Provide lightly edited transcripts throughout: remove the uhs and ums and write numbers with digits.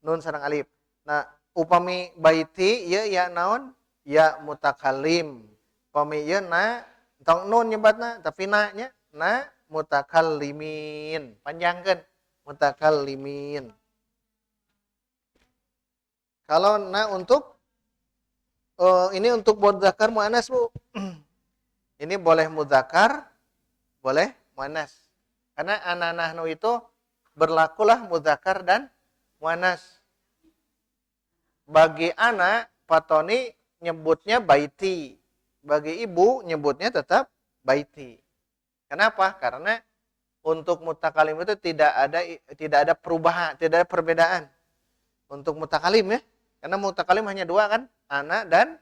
nun sareng alif. Nah, upami baiti ieu ya naon? Ya mutakallim. Upami ieu na tong nun nyebatna tapi na nya na mutakallimin. Panjangkeun mutakallimin. Kalau na untuk ini untuk mudzakkar muannas, Bu. Ini boleh mudzakkar, boleh muannas. Karena ana nahnu itu berlakulah mudzakkar dan muannas. Bagi anak Patoni nyebutnya baiti. Bagi ibu nyebutnya tetap baiti. Kenapa? Karena untuk mutakalim itu tidak ada perubahan, tidak ada perbedaan. Untuk mutakalim ya. Karena mutakalim hanya dua kan, ana dan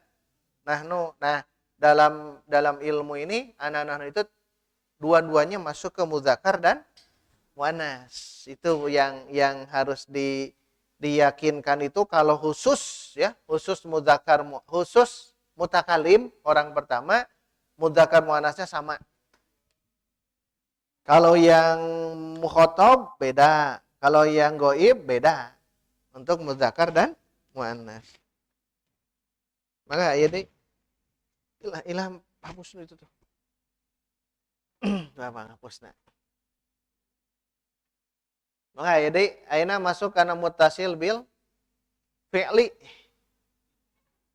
nahnu. Nah, dalam ilmu ini ana nahnu itu dua-duanya masuk ke mudzakkar dan muannas. Itu yang harus diyakinkan itu kalau khusus ya, khusus mudzakkar khusus mutakalim orang pertama mudzakkar muannasnya sama. Kalau yang mukhatab beda, kalau yang goib beda untuk mudzakkar dan muannas. Maka ya deh ilah hapus itu tuh. Apa hapusna. Maka ya deh ayeuna masuk kana muttasil bil fi'li.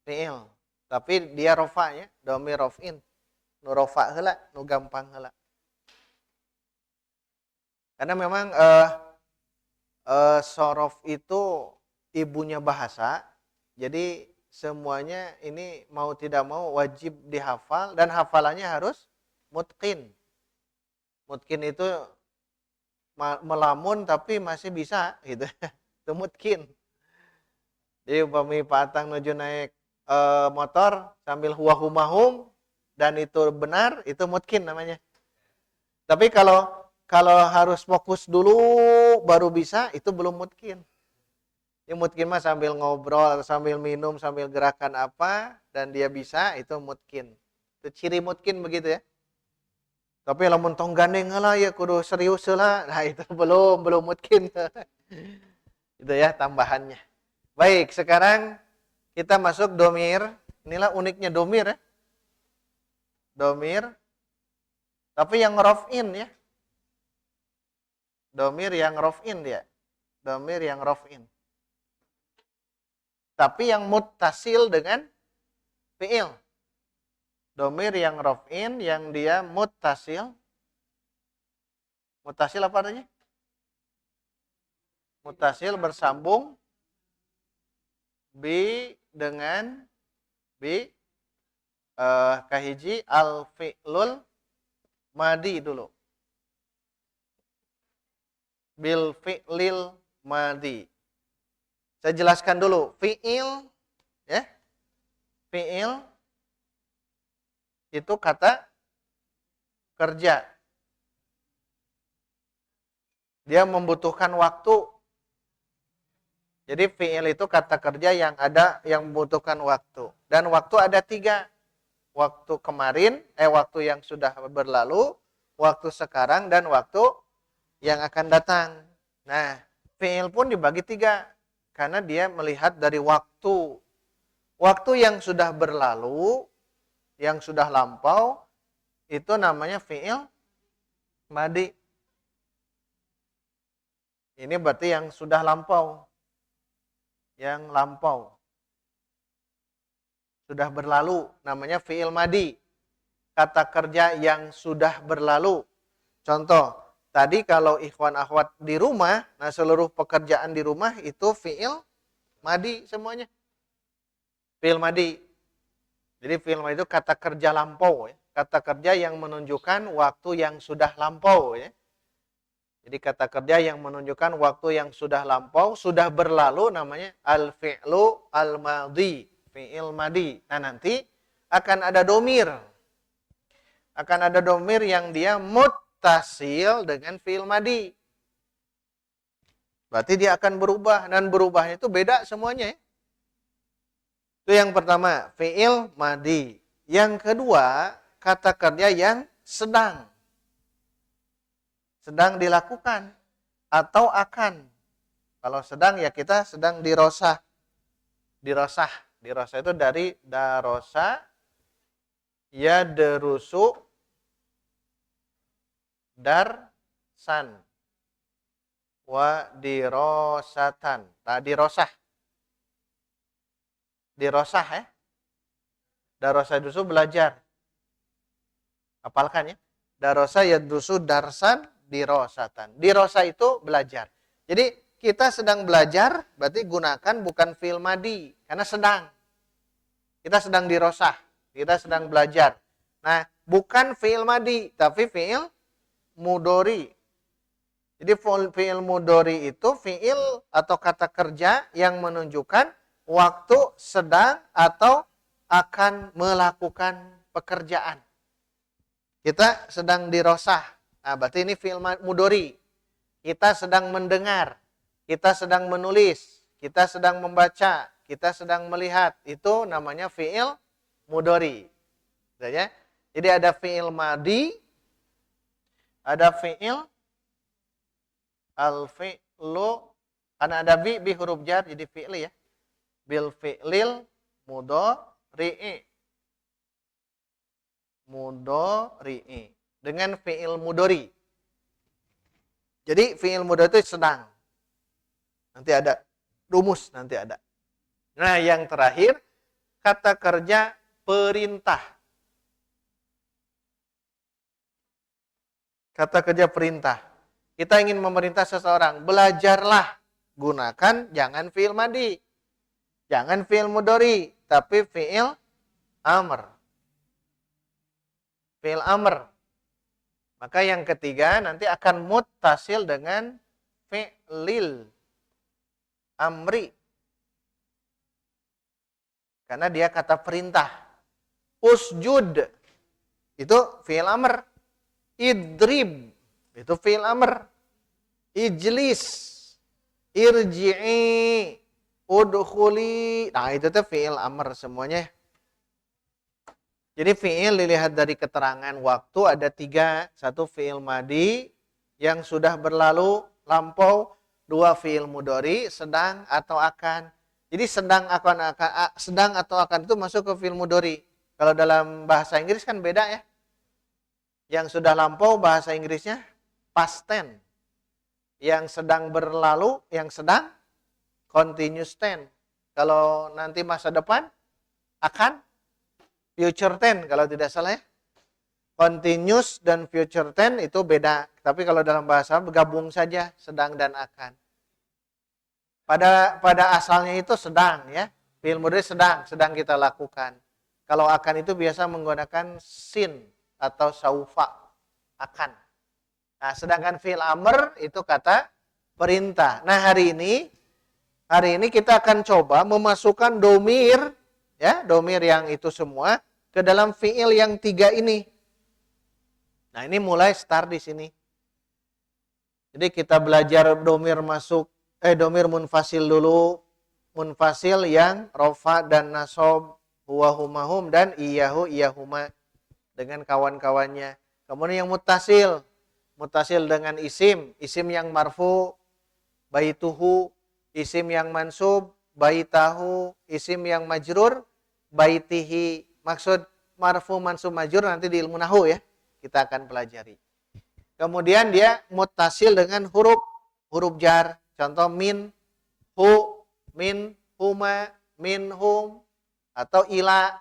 Fi'il. Tapi dia rofa ya, dhamir raf'in. Nu rofa heula, nu gampang heula. Karena memang sorof itu ibunya bahasa, jadi semuanya ini mau tidak mau wajib dihafal dan hafalannya harus mutqin. Mutqin itu melamun tapi masih bisa gitu. Itu mutqin. Jadi upami Pak Atang nuju naik motor sambil huwahumahum dan itu benar, itu mutqin namanya. Tapi kalau harus fokus dulu baru bisa, itu belum mutqin. Yang mutqin mah sambil ngobrol atau sambil minum, sambil gerakan apa dan dia bisa, itu mutqin. Itu ciri mutqin begitu ya. Tapi lamun tong gandeng heula ya kudu serius heula. Nah, itu belum mutqin. Itu ya tambahannya. Baik, sekarang kita masuk domir. Inilah uniknya domir ya. Domir tapi yang raf'in ya. Domir yang raf'in dia. Domir yang raf'in. Tapi yang muttasil dengan fi'il. Domir yang raf'in yang dia muttasil. Muttasil apa artinya? Muttasil bersambung dengan kahiji al-fi'lul madi dulu. Bil fi'lil madi. Saya jelaskan dulu. Fi'il ya. Fi'il itu kata kerja. Dia membutuhkan waktu. Jadi fi'il itu kata kerja yang membutuhkan waktu. Dan waktu ada 3. Waktu kemarin, waktu yang sudah berlalu, waktu sekarang, dan waktu yang akan datang. Nah, fi'il pun dibagi 3. Karena dia melihat dari waktu. Waktu yang sudah berlalu, yang sudah lampau, itu namanya fi'il madi. Ini berarti yang sudah lampau. Yang lampau. Sudah berlalu, namanya fi'il madi. Kata kerja yang sudah berlalu. Contoh, tadi kalau ikhwan akhwat di rumah, nah seluruh pekerjaan di rumah itu fi'il madi semuanya. Fi'il madi. Jadi fi'il madi itu kata kerja lampau ya. Kata kerja yang menunjukkan waktu yang sudah lampau ya. Jadi kata kerja yang menunjukkan waktu yang sudah lampau, sudah berlalu namanya al-fi'lu al-madi, fi'il madi. Nah, nanti akan ada domir. Akan ada domir yang dia muttasil dengan fi'il madi. Berarti dia akan berubah dan berubahnya itu beda semuanya ya. Itu yang pertama, fi'il madi. Yang kedua, kata kerja yang sedang dilakukan atau akan. Kalau sedang ya kita sedang dirosah. Dirosah. Dirosah itu dari darosa, ya derusu, darsan, wa dirosatan. Nah, dirosah. Dirosah ya. Darosa dusu belajar. Hafalkan ya. Darosa yadrusu darsan dirosatan. Dirosa itu belajar. Jadi kita sedang belajar, berarti gunakan bukan fi'il madi. Karena sedang. Kita sedang dirosah. Kita sedang belajar. Nah, bukan fi'il madi, tapi fi'il mudori. Jadi fi'il mudori itu fi'il atau kata kerja yang menunjukkan waktu sedang atau akan melakukan pekerjaan. Kita sedang dirosah. Nah, berarti ini fi'il mudori. Kita sedang mendengar. Kita sedang menulis. Kita sedang membaca. Kita sedang melihat. Itu namanya fi'il mudori. Ya? Jadi ada fi'il madi. Ada fi'il al-fi'lu. Karena ada bi huruf jar. Jadi fi'li ya. Bil fi'lil mudori'i. Mudori'i. Dengan fi'il mudori. Jadi fi'il mudori itu sedang. Nanti ada rumus, nanti ada. Nah, yang terakhir kata kerja perintah. Kata kerja perintah. Kita ingin memerintah seseorang, belajarlah. Gunakan jangan fi'il madi. Jangan fi'il mudori, tapi fi'il amr. Fi'il amr. Maka yang ketiga nanti akan muttasil dengan fi'lil amri. Karena dia kata perintah. Usjud. Itu fi'il amr. Idrib. Itu fi'il amr. Ijlis. Irji'i. Udkhuli. Nah, itu tuh fi'il amr semuanya. Jadi fi'il dilihat dari keterangan waktu ada 3. 1 fi'il madi yang sudah berlalu, lampau. 2 fi'il mudhari, sedang atau akan. Jadi sedang atau akan itu masuk ke fi'il mudhari. Kalau dalam bahasa Inggris kan beda ya. Yang sudah lampau bahasa Inggrisnya past tense. Yang sedang berlalu, yang sedang continuous tense. Kalau nanti masa depan akan future tense kalau tidak salah ya. Continuous dan future tense itu beda. Tapi kalau dalam bahasa bergabung saja sedang dan akan. Pada asalnya itu sedang ya. Fi'il mudhari sedang kita lakukan. Kalau akan itu biasa menggunakan sin atau saufa, akan. Nah, sedangkan fi'il amr itu kata perintah. Nah, hari ini kita akan coba memasukkan domir ya, domir yang itu semua ke dalam fi'il yang 3 ini. Nah, ini mulai start di sini. Jadi kita belajar domir domir munfasil dulu. Munfasil yang rofa dan nasob, huwa humahum dan iyahu iyahuma dengan kawan-kawannya. Kemudian yang muttasil. Muttasil dengan isim yang marfu, baituhu, isim yang mansub, baitahu, isim yang majrur, baitihi. Maksud marfu mansub majrur nanti di ilmu nahwu ya. Kita akan pelajari. Kemudian dia muttasil dengan huruf jar. Contoh min, hu, min, huma, minhum, atau ila,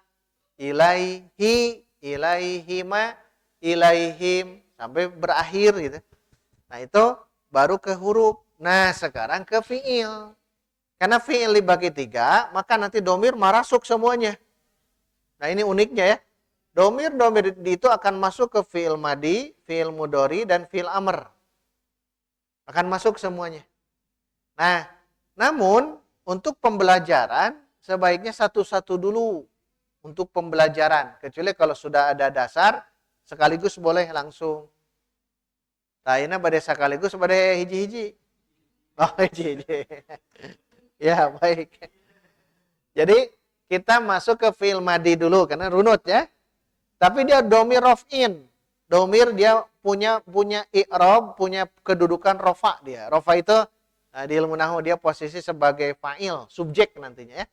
ilaihi, ilaihima, ilaihim, sampai berakhir gitu. Nah, itu baru ke huruf. Nah, sekarang ke fi'il. Karena fi'il dibagi 3, maka nanti domir marasuk semuanya. Nah, ini uniknya ya. Domir itu akan masuk ke fi'il madi, fi'il mudhari, dan fi'il amr. Akan masuk semuanya. Nah, namun untuk pembelajaran sebaiknya satu-satu dulu untuk pembelajaran. Kecuali kalau sudah ada dasar, sekaligus boleh langsung. Taina pada sekaligus pada hiji-hiji. Oh, hiji-hiji. Ya, baik. Jadi kita masuk ke fi'il madi dulu karena runut ya. Tapi dia domir rof'in. Domir dia punya i'rab, punya kedudukan rofa dia. Rofa itu Nah, di ilmu nahwu dia posisi sebagai fa'il, subjek nantinya ya.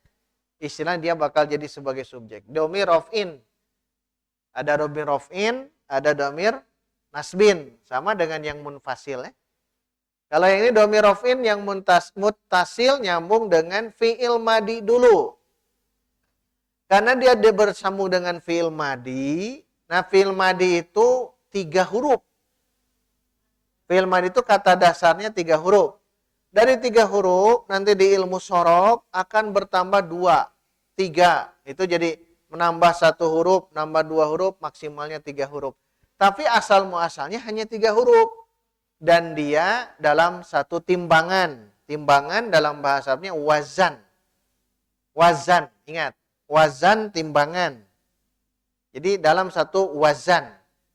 Istilah dia bakal jadi sebagai subjek. Domir rof'in. Ada domir rof'in, ada domir nasbin. Sama dengan yang munfasil ya. Kalau yang ini domir rof'in yang muttasil nyambung dengan fi'il madi dulu. Karena dia bersambung dengan fi'il madi. Nah, fi'il madi itu 3 huruf. Fi'il madi itu kata dasarnya 3 huruf. Dari 3 huruf, nanti di ilmu sorof akan bertambah 2, 3. Itu jadi menambah 1 huruf, nambah 2 huruf, maksimalnya 3 huruf. Tapi asal muasalnya hanya 3 huruf. Dan dia dalam satu timbangan. Timbangan dalam bahasa Arabnya wazan. Wazan, ingat. Wazan timbangan. Jadi dalam satu wazan.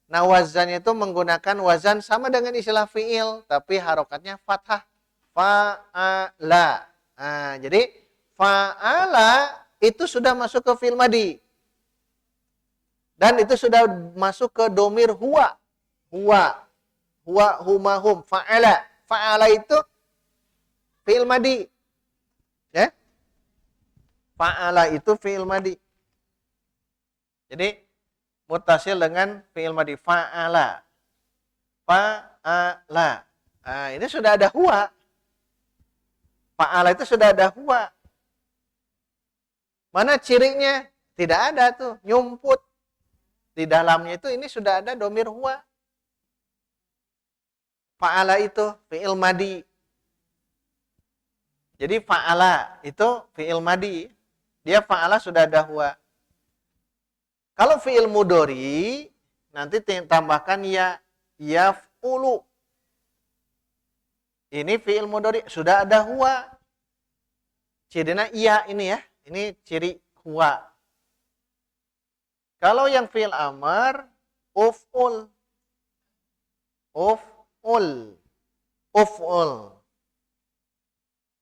Nah, wazan itu menggunakan wazan sama dengan istilah fi'il, tapi harokatnya fathah. Fa'ala. Nah, jadi fa'ala itu sudah masuk ke fi'il madi. Dan itu sudah masuk ke domir huwa. Huwa. Huwa, huma, hum. Fa'ala. Fa'ala itu fi'il madi. Ya. Fa'ala itu fi'il madi. Jadi muttasil dengan fi'il madi. Fa'ala. Fa'ala. Nah, ini sudah ada huwa. Fa'ala itu sudah ada huwa. Mana cirinya? Tidak ada tuh, nyumput. Di dalamnya itu ini sudah ada domir huwa. Fa'ala itu fi'il madi. Jadi fa'ala itu fi'il madi. Dia fa'ala sudah ada huwa. Kalau fi'il mudhari nanti tambahkan ya, yaf'ulu. Ini fi'il mudhari sudah ada huwa. Cirinya iya ini ya. Ini ciri huwa. Kalau yang fi'il amar uf'ul. Uf'ul. Uf'ul.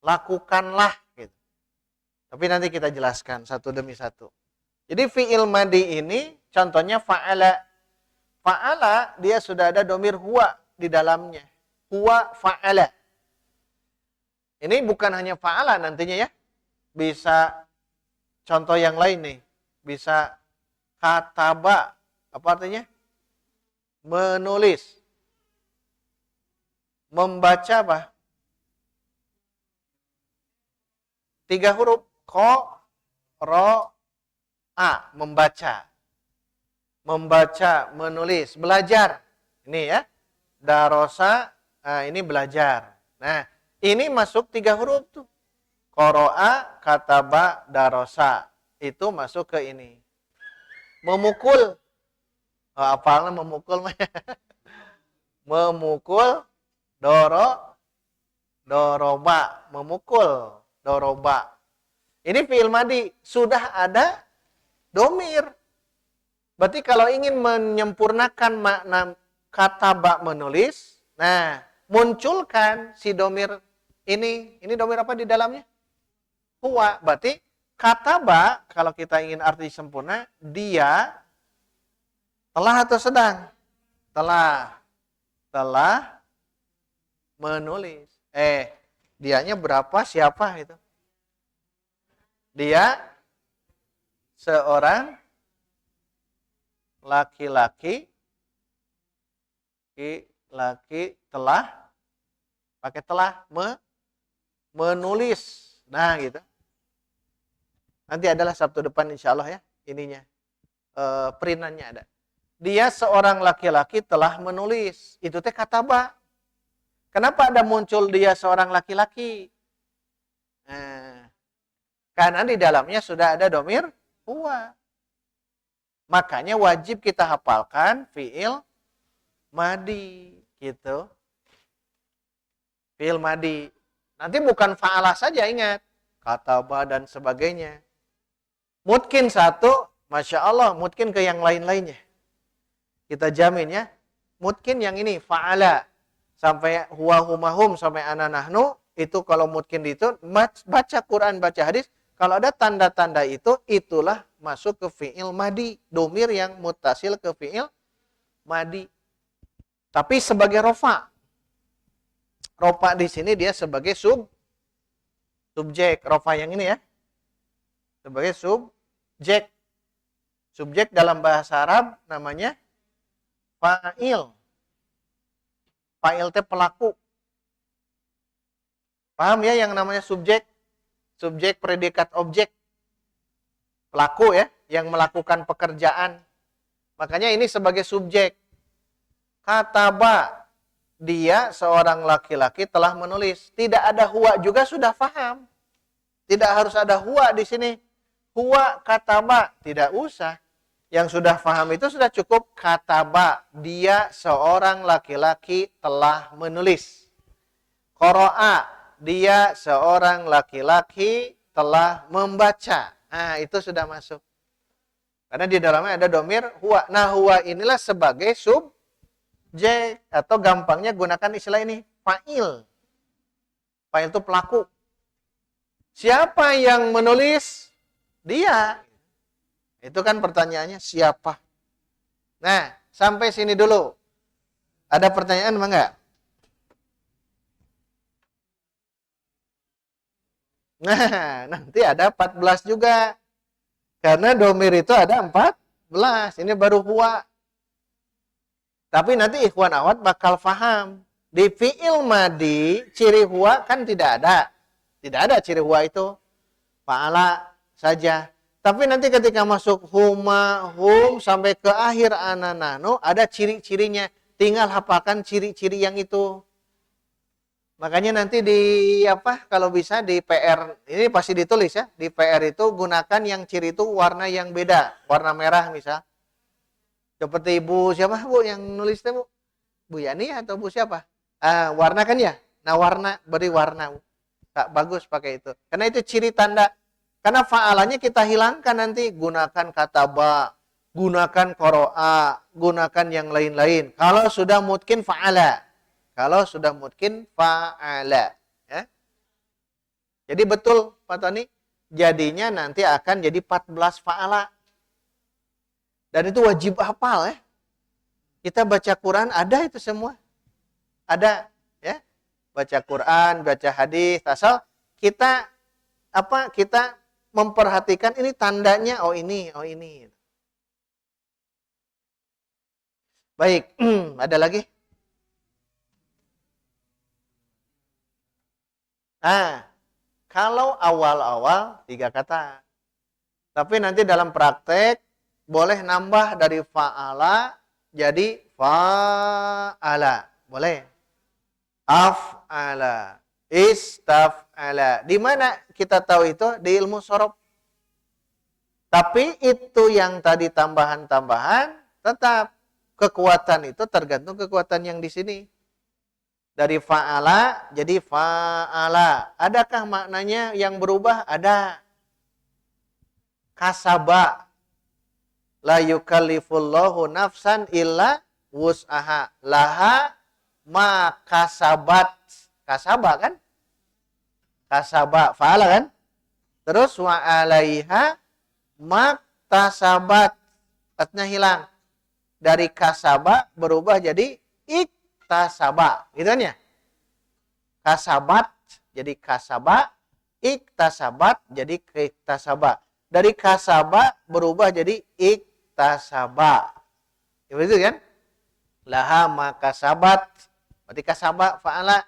Lakukanlah gitu. Tapi nanti kita jelaskan satu demi satu. Jadi fi'il madi ini contohnya fa'ala. Fa'ala dia sudah ada domir huwa di dalamnya. Huwa fa'ala. Ini bukan hanya fa'ala nantinya ya. Bisa contoh yang lain nih. Bisa kataba. Apa artinya? Menulis. Membaca apa? 3 huruf. Ko, ro, a. Membaca. Membaca, menulis. Belajar. Ini ya. Darosa, ini belajar. Nah, ini masuk 3 huruf tuh. Qoro'a, kataba, darosa. Itu masuk ke ini. Memukul. Oh, apalnya memukul. Memukul. Doroba. Memukul. Doroba. Ini fi'il madi. Sudah ada domir. Berarti kalau ingin menyempurnakan makna kataba menulis. Nah, munculkan si domir ini domir apa di dalamnya? Huwa. Berarti kataba kalau kita ingin arti sempurna, dia telah atau sedang? Telah menulis. Dianya berapa? Siapa itu? Dia seorang laki-laki telah pakai telah menulis. Nah, gitu. Nanti adalah Sabtu depan insya Allah ya, ininya. Perinannya ada. Dia seorang laki-laki telah menulis. Itu teh kataba. Kenapa ada muncul dia seorang laki-laki? Nah, karena di dalamnya sudah ada domir huwa. Makanya wajib kita hafalkan fi'il madi. Gitu. Fi'il madi. Nanti bukan fa'ala saja, ingat. Kataba dan sebagainya. Mungkin satu, Masya Allah, mungkin ke yang lain-lainnya. Kita jamin ya. Mungkin yang ini, fa'ala. Sampai huwa humahum, sampai ana nahnu. Itu kalau mungkin itu, baca Quran, baca hadis. Kalau ada tanda-tanda itu, itulah masuk ke fi'il madi. Domir yang mutasil ke fi'il madi. Tapi sebagai rofa. Rofa di sini dia sebagai subjek. Rofa yang ini ya. Sebagai subjek. Subjek dalam bahasa Arab namanya fa'il. Fa'il itu pelaku. Paham ya yang namanya subjek? Subjek, predikat, objek. Pelaku ya, yang melakukan pekerjaan. Makanya ini sebagai subjek. Kataba, dia seorang laki-laki telah menulis. Tidak ada huwa juga sudah paham. Tidak harus ada huwa di sini. Huwa kataba, tidak usah. Yang sudah paham itu sudah cukup kataba. Dia seorang laki-laki telah menulis. Qara'a, dia seorang laki-laki telah membaca. Nah, itu sudah masuk. Karena di dalamnya ada domir huwa. Nah, huwa inilah sebagai subjek. Atau gampangnya gunakan istilah ini. Fa'il. Fa'il itu pelaku. Siapa yang menulis? Dia. Itu kan pertanyaannya siapa? Nah, sampai sini dulu. Ada pertanyaan apa enggak? Nah, nanti ada 14 juga. Karena domir itu ada 14. Ini baru huwa. Tapi nanti ikhwan awat bakal faham. Di fi'il madi, ciri huwa kan tidak ada. Tidak ada ciri huwa itu. Fa'ala saja. Tapi nanti ketika masuk huma, hum, sampai ke akhir ananano, ada ciri-cirinya. Tinggal hafalkan ciri-ciri yang itu. Makanya nanti di kalau bisa di PR, ini pasti ditulis ya. Di PR itu gunakan yang ciri itu warna yang beda. Warna merah misal. Seperti Bu siapa Bu yang nulis itu Bu? Bu Yani atau Bu siapa? Warna kan ya? Nah warna, beri warna. Tak bagus pakai itu. Karena itu ciri tanda. Karena fa'alanya kita hilangkan nanti. Gunakan kata ba, gunakan qara'a, gunakan yang lain-lain. Kalau sudah mungkin fa'ala. Kalau sudah mungkin fa'ala. Ya. Jadi betul Pak Tony. Jadinya nanti akan jadi 14 fa'ala. Dan itu wajib hafal ya. Kita baca Quran ada itu semua. Ada ya. Baca Quran, baca hadis, asal kita kita memperhatikan ini tandanya oh ini. Baik, ada lagi? Nah, kalau awal-awal 3 kata. Tapi nanti dalam praktek boleh nambah dari fa'ala jadi fa'ala. Boleh. Af'ala. Istaf'ala. Di mana kita tahu itu? Di ilmu sorof. Tapi itu yang tadi tambahan-tambahan tetap kekuatan itu tergantung kekuatan yang di sini. Dari fa'ala jadi fa'ala. Adakah maknanya yang berubah? Ada. Kasaba. La yukallifullahu nafsan illa wus'aha. Laha ma kasabat. Kasaba kan? Kasaba. Fa'ala kan? Terus wa alaiha maktasabat. Katanya hilang. Dari kasaba berubah jadi iktasaba. Gitu kan ya? Kasabat jadi kasaba. Iktasabat jadi iktasaba. Dari kasaba berubah jadi iktasaba. Begitu kan? Laha makasabat. Berarti kasaba fa'ala.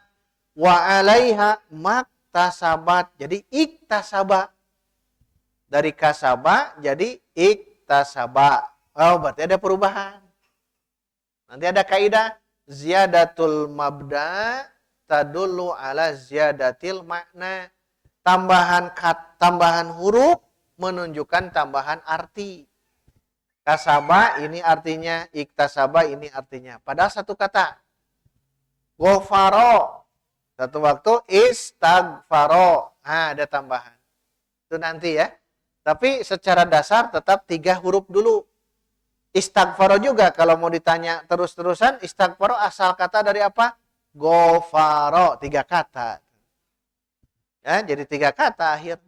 Wa alaiha maktasabat. Jadi iktasaba. Dari kasaba jadi iktasaba. Oh, berarti ada perubahan. Nanti ada kaidah ziyadatul mabda tadullu ala ziyadatil makna. Tambahan huruf menunjukkan tambahan arti. Kasaba ini artinya, iktasaba ini artinya. Padahal satu kata. Ghafaro. Satu waktu istagfaro. Nah, ada tambahan. Itu nanti ya. Tapi secara dasar tetap 3 huruf dulu. Istagfaro juga kalau mau ditanya terus-terusan, istagfaro asal kata dari apa? Ghafaro, 3 kata. Ya, jadi 3 kata akhir.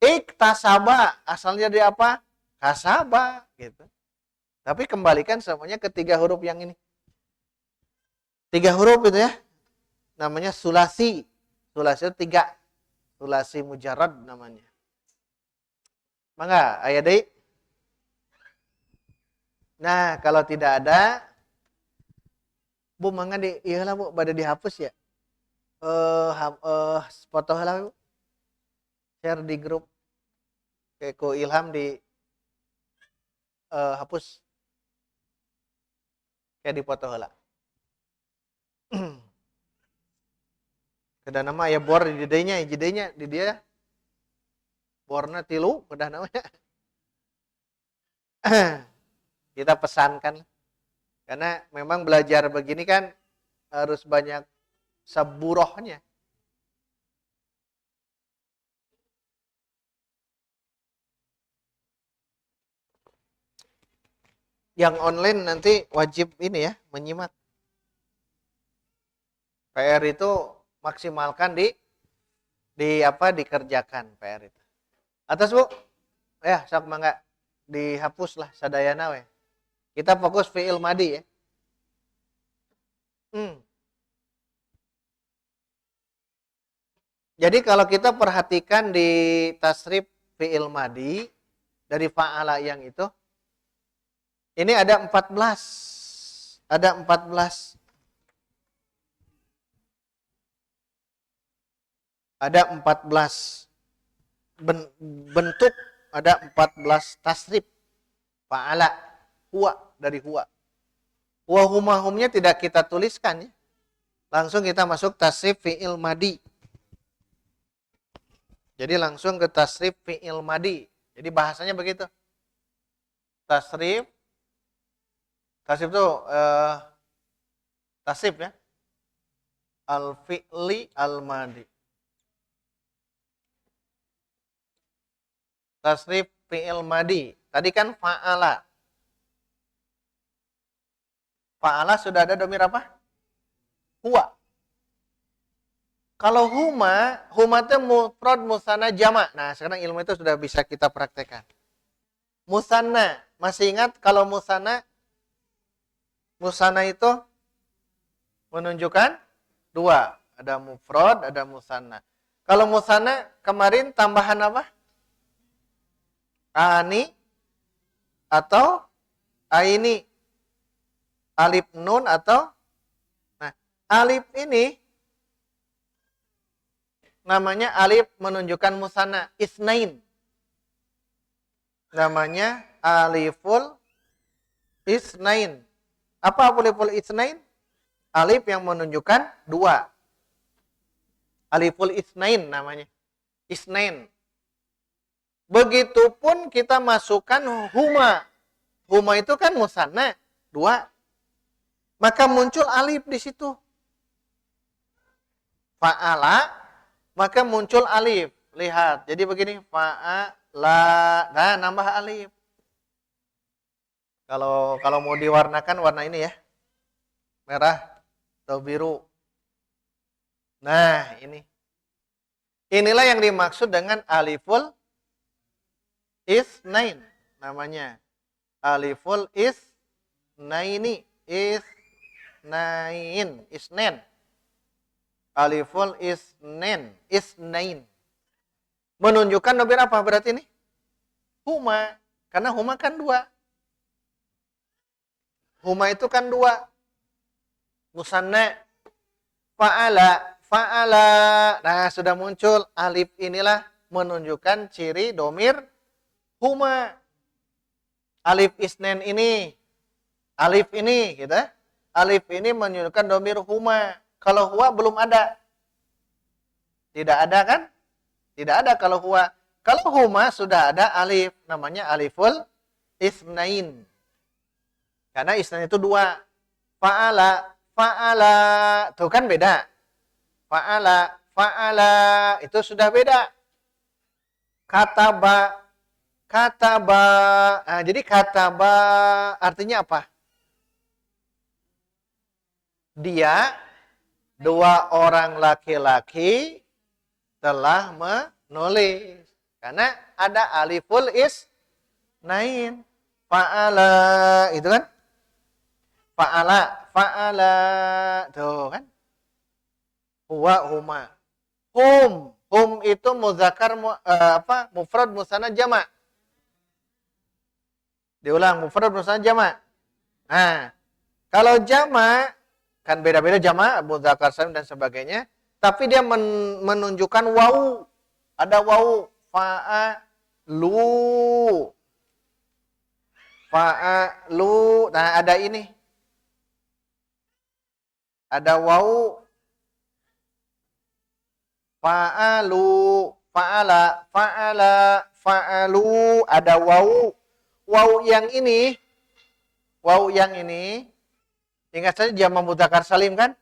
Iktasaba asalnya dari apa? Kasaba gitu. Tapi kembalikan semuanya ke 3 huruf yang ini. 3 huruf itu ya. namanya sulasi. Sulasi itu 3. Sulasi mujarrad namanya. Mangga, aya deui. Nah, kalau tidak ada, Bu, mangga di ieu lah Bu, bade dihapus ya. Foto heula Bu. Share di grup. Kayak ku Ilham di hapus. Kayak di foto heula. Kedah nama aya bor di didinya, di dia. Borna 3 kedah namanya. Kita pesankan. Karena memang belajar begini kan harus banyak saburohnya. Yang online nanti wajib ini ya, menyimak. PR itu maksimalkan dikerjakan PR itu. Atas Bu, ya sok mangga dihapus lah sadayana we. Kita fokus fi'il madi ya. Jadi kalau kita perhatikan di tasrif fi'il madi dari fa'ala yang itu, ini ada 14. Ada 14. Ada 14 bentuk, ada 14 tasrif fa'ala, huwa, dari huwa. Huwa huma humnya tidak kita tuliskan ya. Langsung kita masuk tasrif fi'il madi. Jadi langsung ke tasrif fi'il madi. Jadi bahasanya begitu. Tasrif itu tasrif ya. Al-fi'li al-madi. Tasrif fi'il madi. Tadi kan fa'ala. Fa'ala sudah ada domir apa? Huwa. Kalau huma itu mufrad, musanna, jamak. Nah, sekarang ilmu itu sudah bisa kita praktekkan. Musanna, masih ingat kalau musanna itu menunjukkan 2. Ada mufrad, ada musanna. Kalau musanna kemarin tambahan apa? Ani atau aini. Alif nun atau alif ini namanya alif menunjukkan musanna, isnain. Namanya aliful isnain. Apa aliful isnain? Alif yang menunjukkan 2. Aliful isnain namanya. Isnain. Begitupun kita masukkan huma. Huma itu kan musanna, 2. Maka muncul alif di situ. Fa'ala, maka muncul alif. Lihat, jadi begini, fa'ala, nah nambah alif. Kalau mau diwarnakan warna ini ya. Merah atau biru. Nah, ini. Inilah yang dimaksud dengan aliful isnain namanya. Aliful isnaini, isnain. Aliful isnain. Menunjukkan domir apa berarti ini? Huma, karena huma kan 2. Huma itu kan 2. Musanna, fa'ala. Nah, sudah muncul alif, inilah menunjukkan ciri domir huma. Alif isnain ini, alif ini gitu. Alif ini menunjukkan domir huma. Kalau huwa belum ada. Tidak ada kan? Tidak ada kalau huwa. Kalau huma sudah ada alif. Namanya aliful isnain. Karena isnain itu 2. Fa'ala. Tuh kan beda. Fa'ala. Itu sudah beda. Kataba. Nah, jadi kataba artinya apa? Dia, 2 orang laki-laki telah menulis. Karena ada aliful isnain. Fa'ala, itu kan? Fa'ala. Tuh kan? Huwa, huma. Hum itu muzakkar mufrad musanna jama'. Diulang, mufrad musanna jama'. Nah, kalau jama' kan beda-beda jama', muzakkar salim dan sebagainya, tapi dia menunjukkan wawu. Ada wawu, fa'alu. Fa'alu. Nah, ada ini. Ada wawu. Fa'alu, fa'ala, fa'ala, fa'alu, ada wawu. Wawu yang ini, ingat saja jamak mudzakkar salim kan?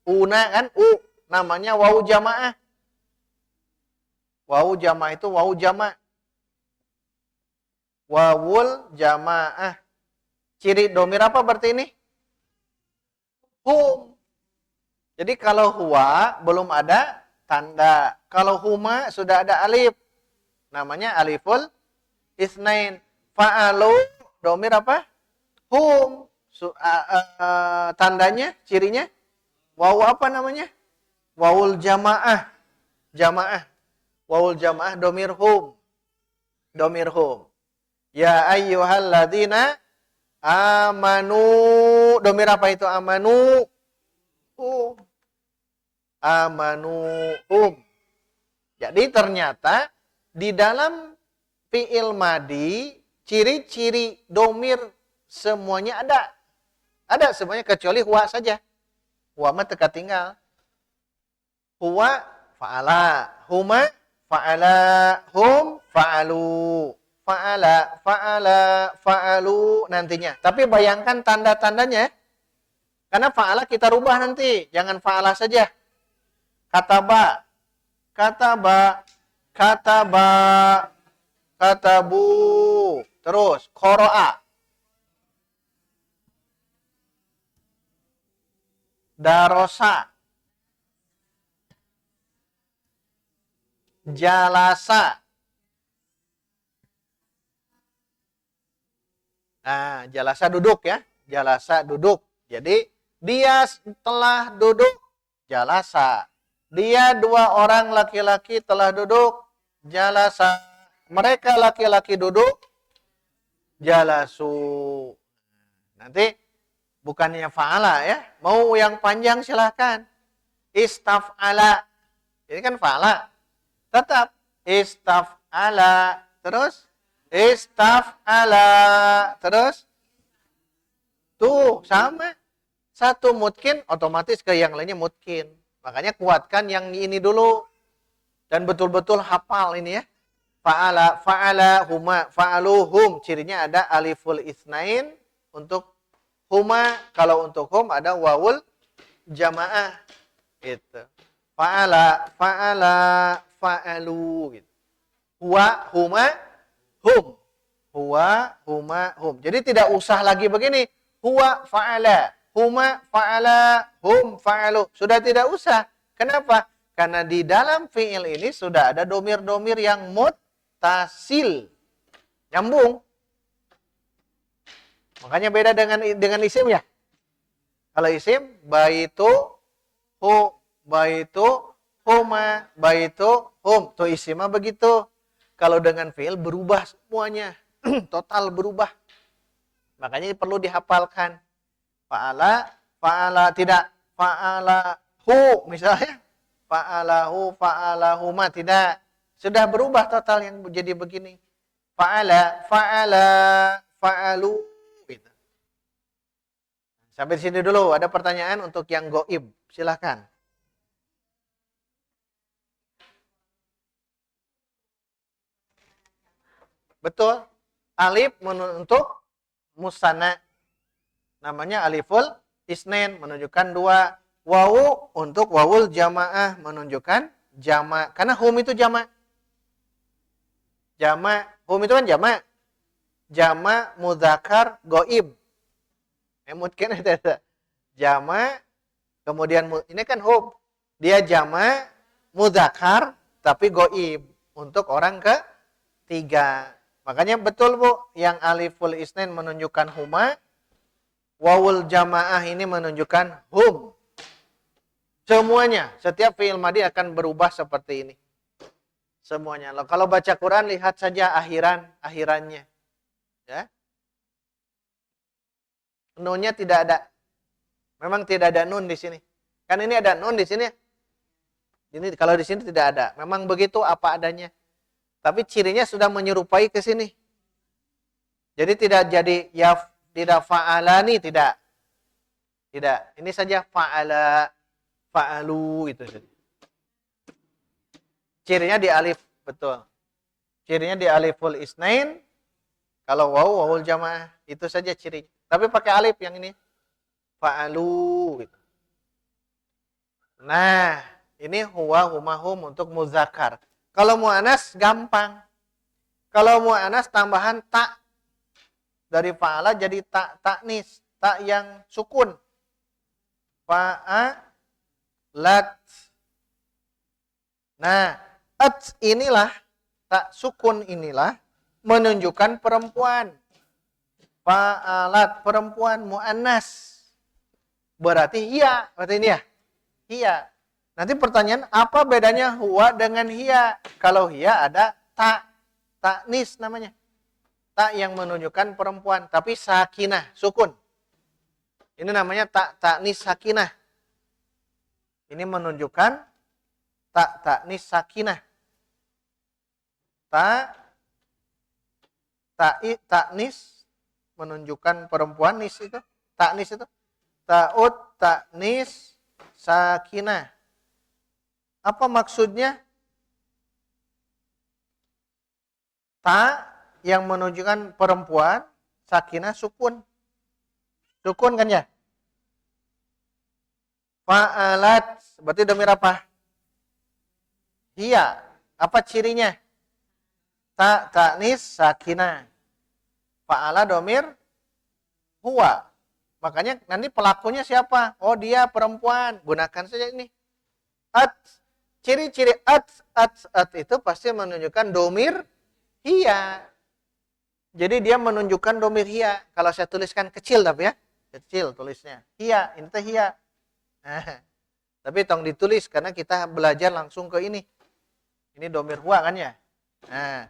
Una kan? Namanya wawu jamaah. Wawu jamaah itu wawu jamaah. Wawul jamaah. Ciri domir apa berarti ini? Hum. Jadi kalau huwa belum ada tanda. Kalau huma sudah ada alif. Namanya aliful isnain. Fa'alu domir apa? Hum. Tandanya, cirinya wawu apa namanya? Wawul jamaah. Jamaah. Wawul jamaah domir hum. Domir hum. Ya ayyuhalladzina amanu. Domir apa itu amanu? Amanuhum. Jadi ternyata di dalam fi'il madi ciri-ciri domir semuanya ada. Ada semuanya kecuali huwa saja. Huwa mah teka tinggal. Huwa fa'ala, huma fa'ala, hum fa'alu. Fa'ala, fa'ala, fa'alu nantinya. Tapi bayangkan tanda-tandanya. Karena fa'ala kita rubah nanti, jangan fa'ala saja. Kataba, kataba, kataba, katabu. Terus, qara'a. Darosa. Jalasa. Nah, jalasa duduk ya. Jalasa duduk. Jadi, dia telah duduk. Jalasa. Dia dua orang laki-laki telah duduk. Jalasa. Mereka laki-laki duduk. Jalasu. Nanti bukannya fa'ala ya. Mau yang panjang silahkan. Istaf'ala. Ini kan fa'ala. Tetap. Istaf'ala. Terus. Istaf'ala. Terus. Tuh sama. Satu mutkin otomatis ke yang lainnya mutkin. Makanya kuatkan yang ini dulu. Dan betul-betul hafal ini ya. Fa'ala, fa'ala, huma, fa'aluhum. Cirinya ada aliful isnain untuk huma. Kalau untuk hum ada wawul jamaah. Gitu. Fa'ala, fa'ala, fa'alu. Gitu. Huwa, huma, hum. Huwa, huma, hum. Jadi tidak usah lagi begini. Huwa, fa'ala. Huma, fa'ala, hum, fa'alu. Sudah tidak usah. Kenapa? Karena di dalam fi'il ini sudah ada domir-domir yang muttasil. Nyambung. Makanya beda dengan isim ya. Kalau isim, baitu, huma, baitu, hum. Tuh isimah begitu. Kalau dengan fi'il berubah semuanya. Total berubah. Makanya perlu dihafalkan. Fa'ala, fa'ala tidak. Fa'alahu misalnya. Fa'alahu, fa'alahuma tidak. Sudah berubah total yang jadi begini. Fa'ala, fa'ala, fa'alu. Gitu. Sampai di sini dulu. Ada pertanyaan untuk yang goib. Silahkan. Betul. Alif untuk musanna. Namanya aliful isnain menunjukkan dua. Wawu untuk wawul jamaah menunjukkan jama'. Karena hum itu jama'. Jama'. Hum itu kan jama'. Jama' mudzakkar goib. Mungkin ada. Jama' kemudian ini kan hum. Dia jama' mudzakkar tapi goib. Untuk orang ketiga. Makanya betul Bu. Yang aliful isnain menunjukkan huma. Wawul jamaah ini menunjukkan hum. Semuanya, setiap fi'il madhi akan berubah seperti ini. Semuanya. Kalau baca Quran, lihat saja akhirannya. Ya. Nunnya tidak ada. Memang tidak ada nun di sini. Kan ini ada nun di sini. Ini kalau di sini tidak ada. Memang begitu apa adanya. Tapi cirinya sudah menyerupai ke sini. Jadi tidak jadi ya tidak fa'alani, tidak. Tidak. Ini saja fa'ala, fa'alu itu saja. Cirinya di alif, betul. Cirinya di aliful isnain. Kalau wawul jamaah, itu saja cirinya. Tapi pakai alif yang ini. Fa'alu gitu. Nah, ini huwa, huma, hum untuk muzakkar. Kalau mu'anas gampang. Kalau mu'anas tambahan tak. Dari fa'ala jadi tak taknis, tak yang sukun. Fa'alat. Nah, inilah, tak sukun inilah menunjukkan perempuan. Fa'alat, perempuan, mu'annas. Berarti hiya, berarti ini ya. Hiya. Nanti pertanyaan, apa bedanya huwa dengan hiya? Kalau hiya ada tak, taknis namanya. Tak yang menunjukkan perempuan, tapi sakinah, sukun. Ini namanya tak taknis sakinah. Ini menunjukkan tak taknis sakinah. Taknis menunjukkan perempuan, nis itu, taknis itu. Ta'ud taknis sakinah. Apa maksudnya? Ta yang menunjukkan perempuan, sakinah sukun. Sukun kan ya? Fa'alat, berarti dhamir apa? Hiya. Apa cirinya? Ta taknis sakinah. Fa'ala dhamir huwa. Makanya nanti pelakunya siapa? Oh, dia perempuan. Gunakan saja ini. Ciri-ciri at itu pasti menunjukkan dhamir hiya. Jadi dia menunjukkan dhamir hiya. Kalau saya tuliskan kecil tapi ya. Kecil tulisnya. Hiya, ini teh hiya. Nah, tapi tong ditulis karena kita belajar langsung ke ini. Ini dhamir huwa kan ya? Nah,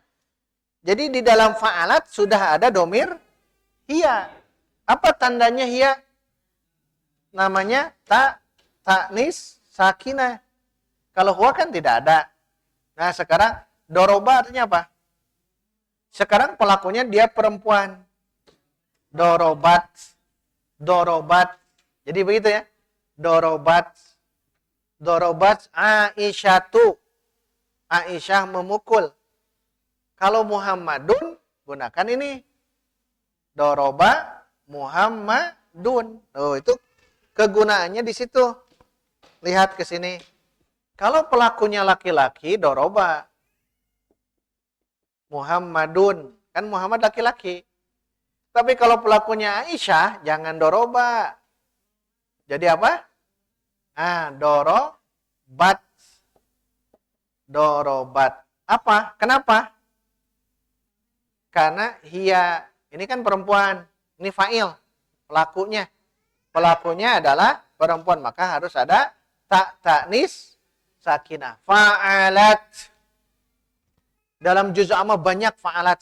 jadi di dalam fa'alat sudah ada dhamir hiya. Apa tandanya hiya? Namanya taknis sakinah. Kalau huwa kan tidak ada. Nah, sekarang doroba artinya apa? Sekarang pelakunya dia perempuan. Dorobat. Jadi begitu ya. Dorobat Aisyatu. Aisyah memukul. Kalau Muhammadun, gunakan ini. Doroba Muhammadun. Oh, itu kegunaannya di situ. Lihat ke sini. Kalau pelakunya laki-laki, doroba Muhammadun. Kan Muhammad laki-laki. Tapi kalau pelakunya Aisyah, jangan doroba. Jadi apa? Dorobat. Apa? Kenapa? Karena hiya. Ini kan perempuan. Ini fa'il. Pelakunya. Pelakunya adalah perempuan. Maka harus ada taknis sakinah. Fa'alat. Dalam juz amma banyak fa'alat.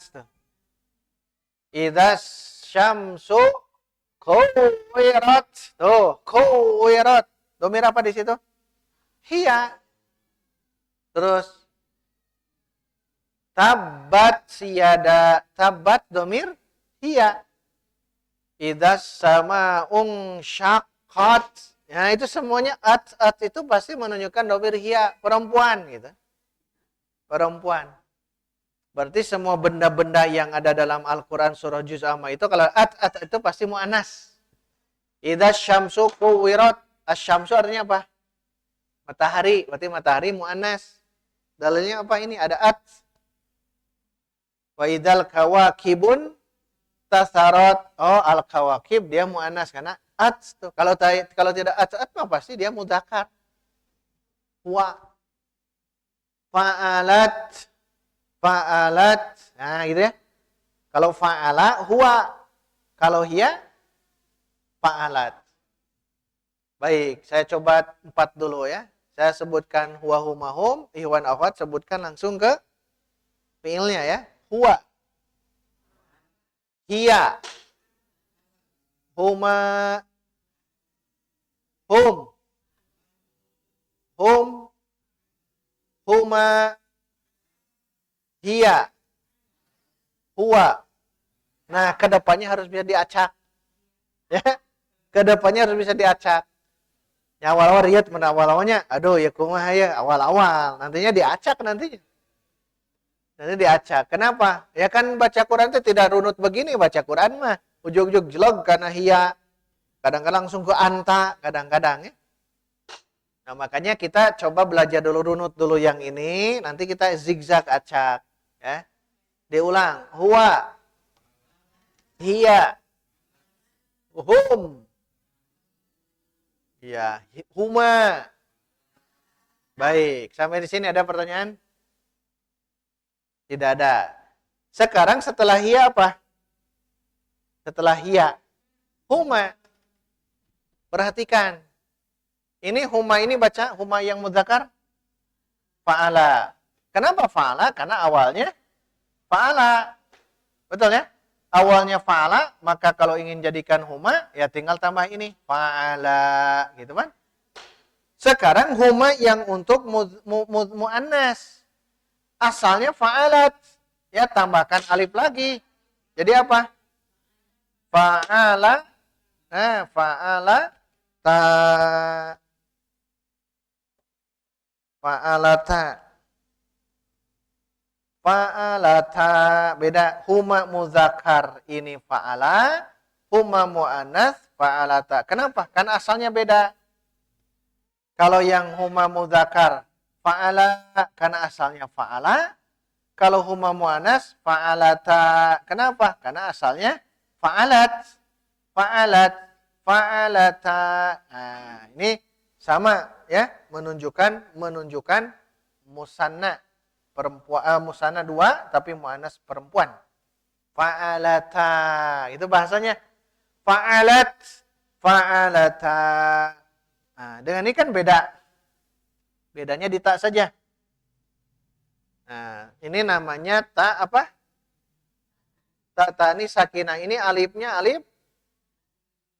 Idza syamsu kuwirat. Tuh, kuwirat. Dhamir apa di situ? Hiya. Terus tabat siyada. Tabat dhamir hiya. Idza sama'un syaqqat. Ya, itu semuanya at itu pasti menunjukkan dhamir hiya, perempuan gitu. Perempuan. Berarti semua benda-benda yang ada dalam Al-Quran surah Juz Amma itu kalau at itu pasti mu'anas. Idza syamsu kuwirat. Asy-syamsu artinya apa? Matahari. Berarti matahari mu'anas. Dalilnya apa ini? Ada at. Wa idzal kawakibun tasarat. Oh, al-kawakib dia mu'anas karena at tuh. Kalau tidak at mah pasti dia mudzakkar. Wa fa'alat. Nah, gitu ya. Kalau fa'ala huwa. Kalau hiya fa'alat. Baik, saya coba 4 dulu ya. Saya sebutkan huwa huma hum, ihwan akhwat sebutkan langsung ke fiilnya ya. Huwa, hiya, huma, hum, hum, huma, hiya, huwa. Nah, kedepannya harus bisa diacak. Ya, kedepannya harus bisa diacak. Ya awal-awal riat mana awal-awalnya, aduh ya kumaha ya awal-awal, nantinya diacak nantinya. Nanti diacak. Kenapa? Ya kan baca Quran itu tidak runut begini baca Quran mah. Ujug-ujug jelog karena hiya. Kadang-kadang langsung ke anta, kadang-kadang ya. Nah, makanya kita coba belajar dulu runut dulu yang ini, nanti kita zigzag acak, ya. Diulang. Huwa, hiya, hum. Ya, huma. Baik, sampai di sini ada pertanyaan? Tidak ada. Sekarang setelah hiya apa? Setelah hiya, huma. Perhatikan. Ini huma ini baca huma yang mudzakkar fa'ala. Kenapa fa'ala? Karena awalnya fa'ala. Betul ya? Awalnya fa'ala, maka kalau ingin jadikan huma, ya tinggal tambah ini. Fa'ala. Gitu kan? Sekarang huma yang untuk mu'annas. Asalnya fa'alat. Ya, tambahkan alif lagi. Jadi apa? Fa'ala. Nah, fa'ala. Ta. Fa'alata. Fa'alata. Beda. Huma muzakkar. Ini fa'ala. Huma mu'annas. Fa'alata. Kenapa? Karena asalnya beda. Kalau yang huma muzakkar fa'ala karena asalnya fa'ala. Kalau huma mu'annas fa'alata. Kenapa? Karena asalnya fa'alat. Fa'alat. Fa'alata. Nah, ini sama ya, menunjukkan musanna perempuan, musanna 2 tapi mu'annas perempuan. Fa'alata. Itu bahasanya. Fa'alat. Fa'alata. Nah, dengan ini kan beda. Bedanya di tak saja. Nah, ini namanya tak apa? Tak tani sakinah. Ini alifnya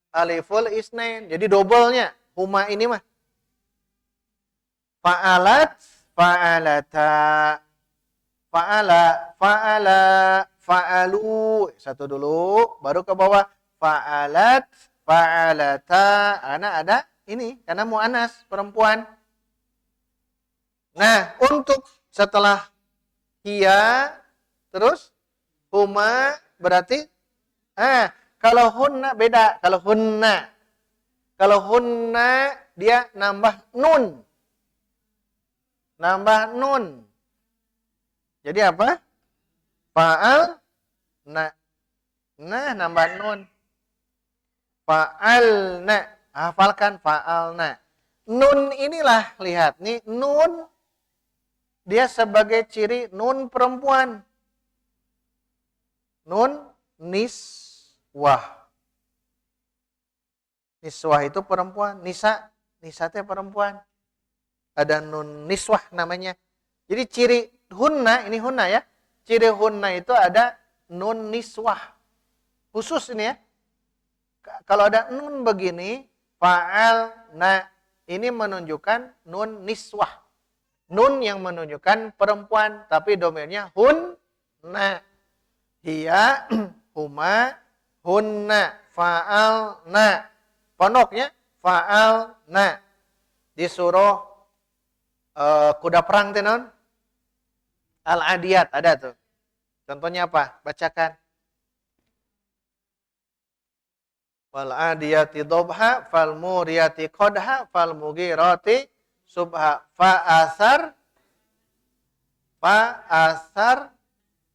aliful isnain. Jadi dobelnya. Huma ini mah. Fa'alat, fa'alata. Fa'ala, fa'ala, fa'alu. Satu dulu, baru ke bawah. Fa'alat, fa'alata. Karena ada ini, karena mu'anas, perempuan. Nah, untuk setelah hiya, terus huma, berarti, kalau hunna beda. Kalau hunna, dia nambah nun. Nambah nun. Jadi apa? Fa'al, na. Nah, nambah nun. Fa'al, na. Hafalkan fa'alna. Nun inilah, lihat. Nih, nun. Dia sebagai ciri nun perempuan. Nun niswah. Niswah itu perempuan. Nisa itu perempuan. Ada nun niswah namanya. Jadi ciri hunna, ini hunna ya. Ciri hunna itu ada nun niswah. Khusus ini ya. Kalau ada nun begini, fa'al, na, ini menunjukkan nun niswah. Nun yang menunjukkan perempuan, tapi domainnya hun, na. Hiya, huma, hunna, fa'al, na. Pondoknya, fa'al, na. Disuruh kuda perang tenon. Al-Adiyat, ada tuh. Contohnya apa? Bacakan. Wal adiyati dobha, fal muriyati qodha, fal mugirati subha. Fa'asar,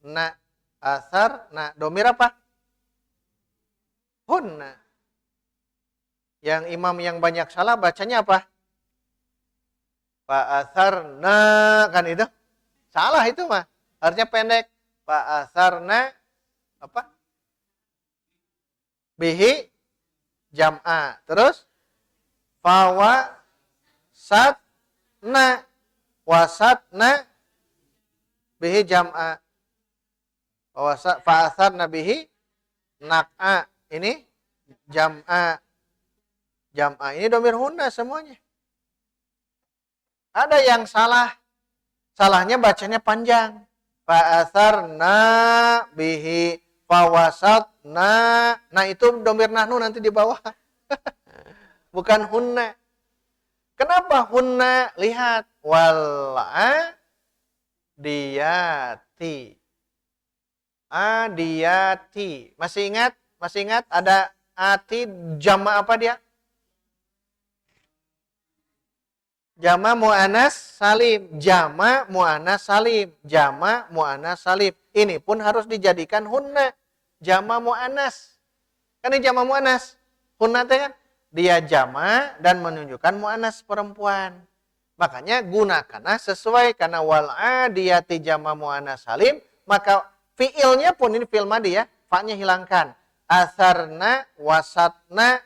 na. Asar, na. Domir apa? Hunna. Yang imam yang banyak salah bacanya apa? Fa'asar, na. Kan itu? Salah itu mah. Harusnya pendek. Fa'asar, na. Apa? Bihi jam'a. Terus fawasatna. Wasatna bihi jam'a. Fa'atharna bihi nak'a. Ini jam'a. Jam'a ini domir hunna semuanya. Ada yang salah. Salahnya bacanya panjang. Fa'atharna bihi fawasatna. Nah itu domir nahnu nanti di bawah. Bukan hunna. Kenapa hunna? Lihat. Adiyati. Adiyati. Masih ingat? Masih ingat? Ada ati jama apa dia? Jama mu'anas salim. Jama mu'anas salim. Jama mu'anas salim. Ini pun harus dijadikan hunna. Jama mu'anas. Kan ini jama mu'anas. Hunna itu kan? Dia jama dan menunjukkan mu'anas perempuan. Makanya gunakanlah sesuai. Karena wal'adiyati jama mu'anas salim. Maka fi'ilnya pun ini fi'il madi ya. Fa-nya hilangkan. Atharna, wasatna.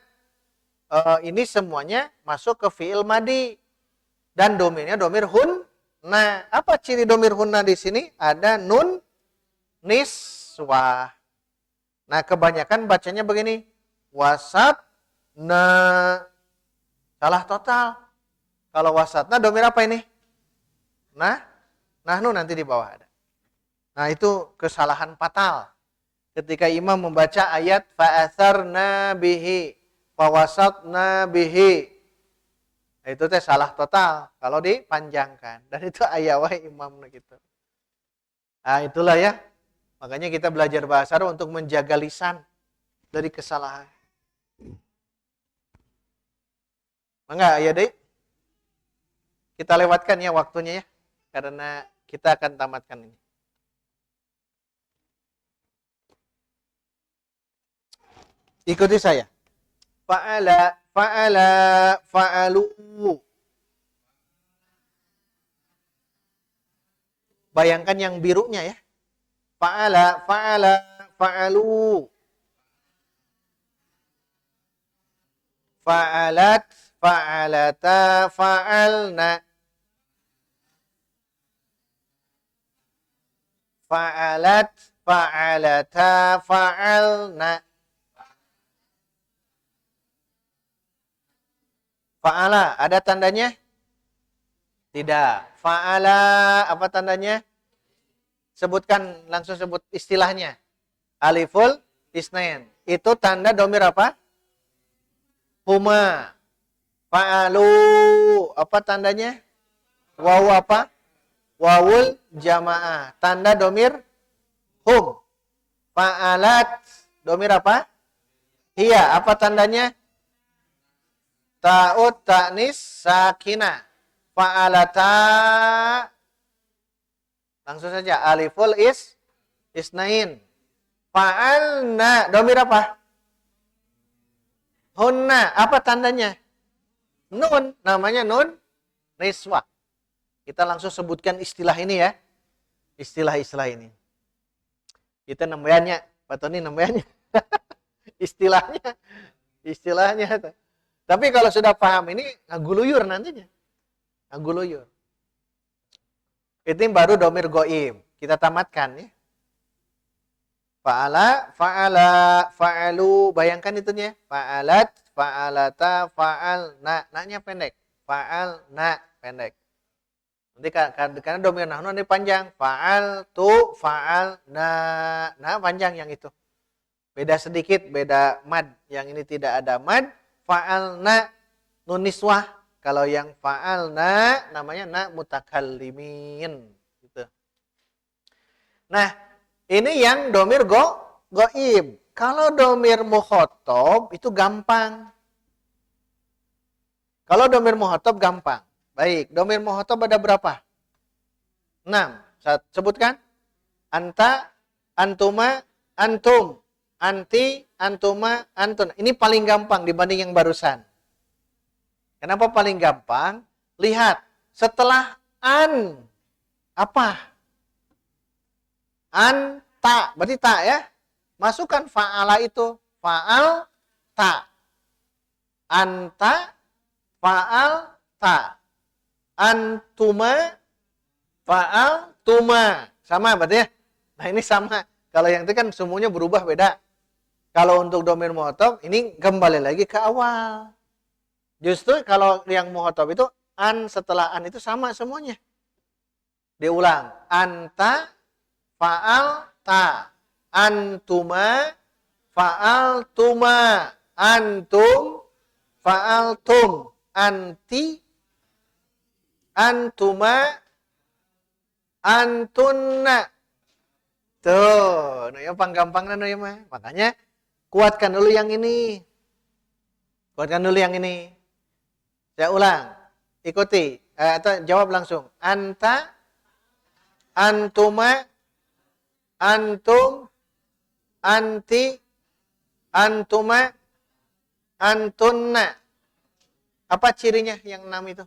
Ini semuanya masuk ke fi'il madi. Dan domirnya domir hunna. Apa ciri domir hunna di sini? Ada nun niswah. Nah, kebanyakan bacanya begini. Wasatna. Salah total. Kalau wasatna domir apa ini? Nah, nahnu nanti di bawah ada. Nah, itu kesalahan fatal. Ketika imam membaca ayat fa'atharna bihi, fawasatna bihi. Itu teh salah total kalau dipanjangkan. Dan itu ayawah imam gitu. Nah, itulah ya. Makanya kita belajar bahasa Arab untuk menjaga lisan dari kesalahan. Enggak ya, Dek? Kita lewatkan ya waktunya ya. Karena kita akan tamatkan ini. Ikuti saya. Fa'ala, fa'alu. Bayangkan yang birunya ya. Fa'ala, fa'alu. Fa'alat, fa'alata, fa'alna. Fa'alat, fa'alata, fa'alna. Fa'ala, ada tandanya? Tidak. Fa'ala, apa tandanya? Sebutkan, langsung sebut istilahnya. Aliful isnain. Itu tanda domir apa? Huma. Fa'alu, apa tandanya? Wawu apa? Wawul jamaah. Tanda domir hum. Fa'alat, domir apa? Iya, apa tandanya? Ta'ud ta'nis sakinah. Fa'alata. Langsung saja. Aliful isnain. Fa'alna. Domir apa? Hunna. Apa tandanya? Nun. Namanya nun niswah. Kita langsung sebutkan istilah ini ya. Istilah-istilah ini. Kita nambahannya. Pak Tony nambahannya. Istilahnya. Istilahnya. Tapi kalau sudah paham ini, ngaguluyur nantinya. Ngaguluyur. Itu baru domir goib. Kita tamatkan ya. Fa'ala, fa'alu. Bayangkan itunya. Fa'alat, fa'alata, fa'alna. Na-nya pendek. Fa'alna, pendek. Nanti karena domir nahnu ini panjang. Fa'altu, fa'alna. Nah, panjang yang itu. Beda sedikit, beda mad. Yang ini tidak ada mad. Fa'alna nun niswah. Kalau yang fa'alna namanya na mutakallimin gitu. Nah, ini yang domir goib. Kalau domir mukhatab itu gampang. Kalau domir mukhatab gampang. Baik, domir mukhatab ada berapa? 6. Saya sebutkan. Anta, antuma, antum. Anti, antuma, antun. Ini paling gampang dibanding yang barusan. Kenapa paling gampang? Lihat, setelah an, apa? Anta, berarti tak ya? Masukkan fa'ala itu. Fa'al, ta. Anta, fa'alta. Antuma, fa'altuma. Sama berarti ya? Nah ini sama. Kalau yang itu kan semuanya berubah beda. Kalau untuk domir muhotob, ini kembali lagi ke awal. Justru kalau yang muhotob itu, an setelah an itu sama semuanya. Diulang. Anta, fa'alta. Antuma, fa'altuma. Antum, fa'altum. Anti, antuma, antunna. Tuh, no ya gampang no ya mah. Makanya kuatkan dulu yang ini. Kuatkan dulu yang ini. Saya ulang. Ikuti atau jawab langsung. Anta, antuma, antum, anti, antuma, antunna. Apa cirinya yang 6 itu?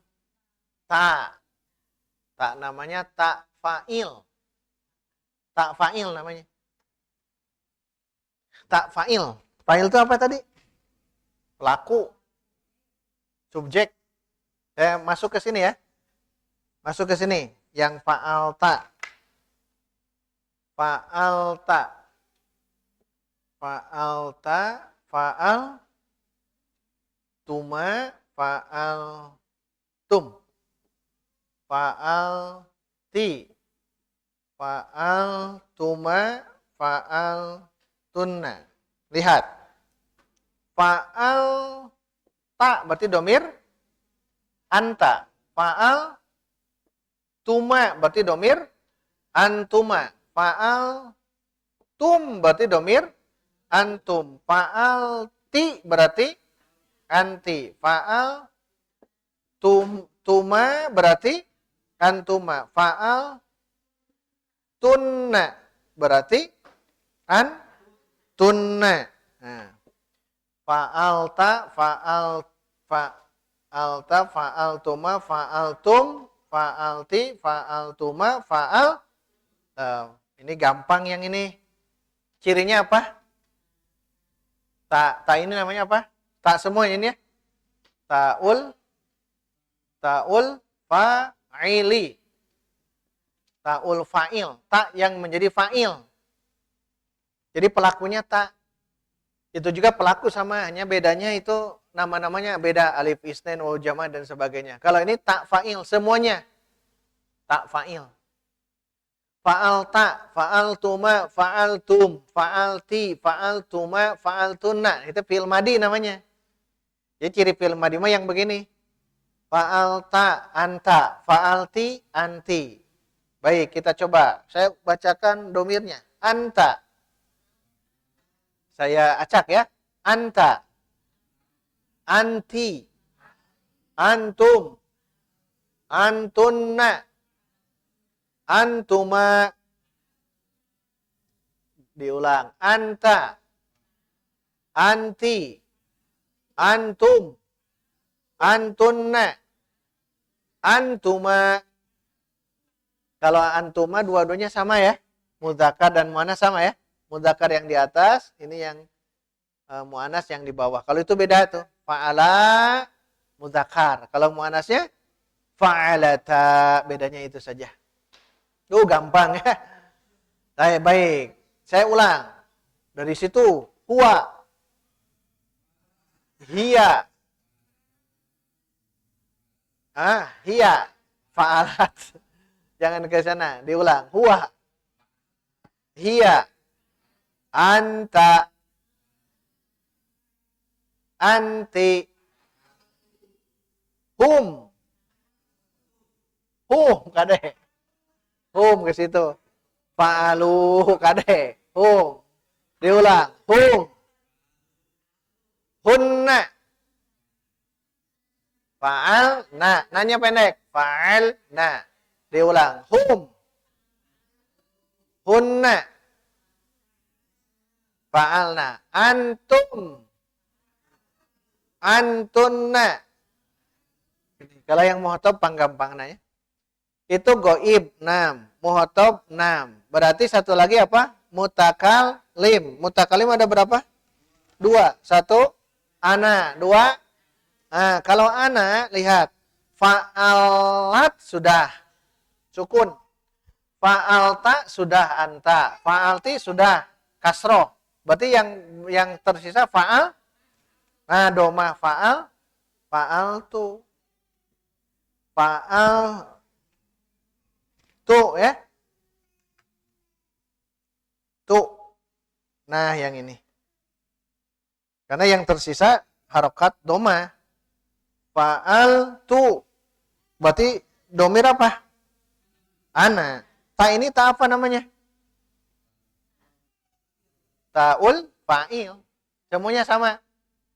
Ta. Ta namanya ta fa'il. Tak fa'il namanya. Tak fa'il. Fa'il itu apa tadi? Pelaku. Subjek. Saya masuk ke sini ya. Masuk ke sini. Yang fa'alta. Fa'alta. Fa'alta. Fa'al. Tuma. Fa'al. Tum. Fa'al. Ti. Fa'al tuma, fa'al tunna. Lihat. Fa'al ta berarti domir anta. Fa'al tuma berarti domir antuma. Fa'al tum berarti domir antum. Fa'al ti berarti anti. Fa'al tuma berarti antuma. Fa'al tunna berarti tunna. Nah. Fa'alta, fa'alta, fa'altuma, fa'altum, fa'alti, fa'altuma, fa'al. Ini gampang yang ini. Cirinya apa? Ta ini namanya apa? Ta semua ini ya. Ta'ul fa'ili. Ta'ul fa'il, ta yang menjadi fa'il. Jadi pelakunya ta. Itu juga pelaku sama, hanya bedanya itu nama-namanya beda, alif isnain, waw jama' dan sebagainya. Kalau ini ta fa'il semuanya. Ta fa'il. Fa'alta, fa'altuma, fa'altum, fa'alti, fa'altuma, fa'altunna. Itu fi'il madi namanya. Jadi ciri fi'il madi mah yang begini. Fa'alta, anta, fa'alti, anti. Baik, kita coba. Saya bacakan domirnya. Anta. Saya acak ya. Anta. Anti. Antum. Antunna. Antuma. Diulang. Anta. Anti. Antum. Antunna. Antuma. Kalau antuma dua-duanya sama ya. Mudzakkar dan muannas sama ya. Mudzakkar yang di atas, ini yang muannas yang di bawah. Kalau itu beda tuh. Fa'ala mudzakkar. Kalau muannasnya fa'alata. Bedanya itu saja. Tuh gampang ya. Baik. Saya ulang. Dari situ huwa, hiya. Hiya fa'alat. Jangan ke sana, diulang. Huwa, hiya, anta, anti, hum. Kade. Hum ke situ. Fa'alu kade. Hum. Diulang. Hum. Hunna. Fa'al na. Nanya pendek. Fa'al na. Diulang. Hum. Hunna. Fa'alna. Antum. Antunna. Kalau yang muhotob panggampangna ya. Itu goib 6. Muhotob 6. Berarti satu lagi apa? Mutakalim. Mutakalim ada berapa? 2. 1. Ana. 2. Nah, kalau ana, lihat. Fa'alat sudah. Sukun. Fa'alta sudah anta. Fa'alti sudah kasroh. Berarti yang tersisa fa'al. Nah, doma fa'al. Fa'al tu. Fa'al tu ya. Tu. Nah, yang ini. Karena yang tersisa harokat doma. Fa'al tu. Berarti domir apa? Ana. Ta ini ta apa namanya? Ta'ul fa'il. Semuanya sama.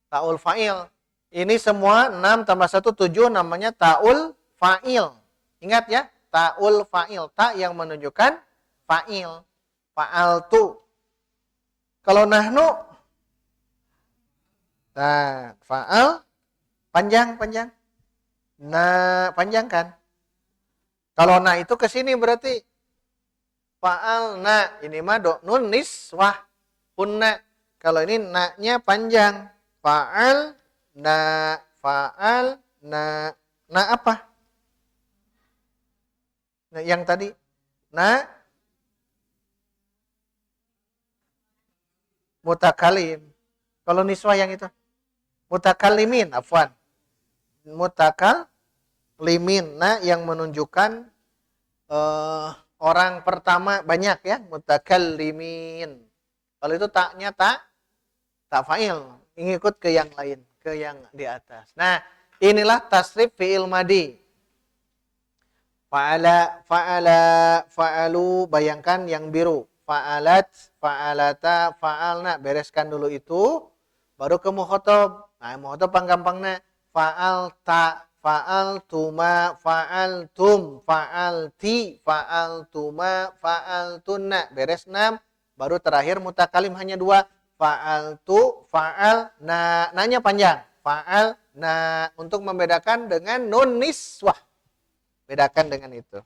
Ta'ul fa'il. Ini semua 6 tambah 1 7 namanya ta'ul fa'il. Ingat ya, ta'ul fa'il. Ta yang menunjukkan fa'il. Fa'al tu. Kalau nahnu, nah, fa'al panjang. Nah, panjang kan? Kalau na itu ke sini berarti fa'al na. Ini mah nun niswah. Punna. Kalau ini na-nya panjang. Fa'al na. Fa'al na. Na apa? Nah, yang tadi. Na. Mutakalim. Kalau niswah yang itu. Mutakalimin. Afwan. Mutakalimin. Nah, yang menunjukkan orang pertama banyak ya. Mutakalimin. Kalau itu taknya tak fa'il. Ngikut ke yang lain. Ke yang di atas. Nah, inilah tasrif fi'il madi. Fa'ala, fa'alu. Bayangkan yang biru. Fa'alat, fa'alata, fa'alna. Bereskan dulu itu. Baru ke mukhotob. Nah, mukhotob panggampangna. Fa'alta, fa'altuma, fa'altum, fa'alti, fa'altuma, fa'altunna. Beres 6. Baru terakhir mutakalim hanya 2. Fa'altu, fa'al, na. Nanya panjang. Fa'al, na. Untuk membedakan dengan nun niswah. Bedakan dengan itu.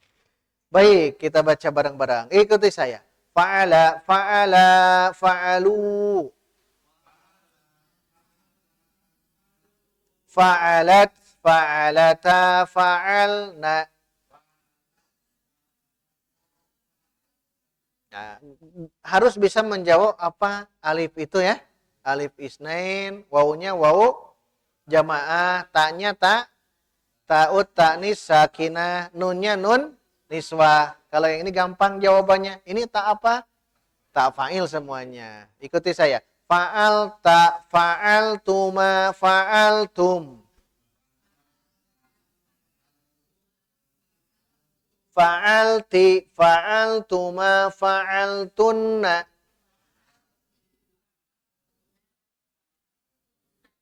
Baik, kita baca bareng-bareng. Ikuti saya. Fa'ala, fa'ala, fa'alu. Fa'alat, fa'alata, fa'alna. Nah, harus bisa menjawab apa alif itu ya. Alif isnain, wawunya wawu jamaah, ta'nya ta, ta'ud ta'nis sakinah, nunnya nun niswah. Kalau yang ini gampang jawabannya. Ini tak apa? Tak fa'il semuanya. Ikuti saya. Fa'al ta, fa'al tuma, fa'al tum. Fa'alti, fa'altuma, fa'altunna.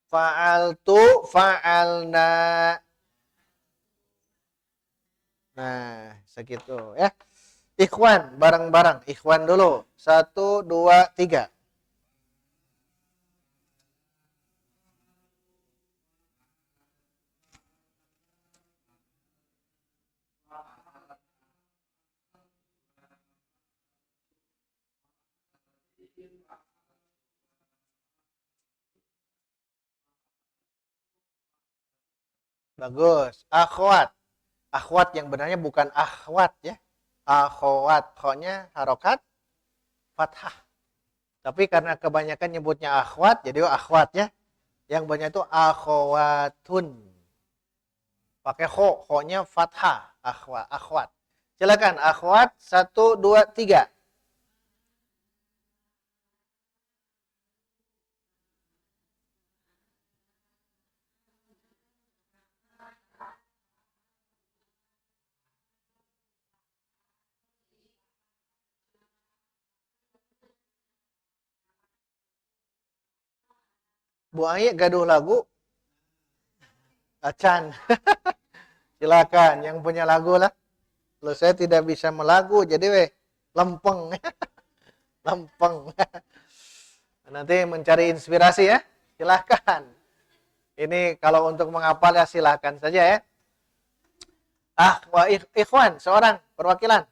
Fa'altu, fa'alna. Nah, segitu ya. Ikhwan, bareng-bareng. Ikhwan dulu. 1, 2, 3. Bagus. Akhwat. Akhwat yang benarnya bukan akhwat ya. Akhwat. Kho-nya harokat fathah. Tapi karena kebanyakan nyebutnya akhwat, jadi akhwat ya. Yang banyak itu akhwatun. Pakai kho. Kho-nya fathah. Akhwat. Silakan akhwat. 1, 2, 3. Bu Ai gaduh lagu. Acan. Silakan yang punya lagu lah. Kalau saya tidak bisa melagu jadi lempeng. Lempeng. Nanti mencari inspirasi ya. Silakan. Ini kalau untuk menghafal ya silakan saja ya. Ikhwan, seorang perwakilan.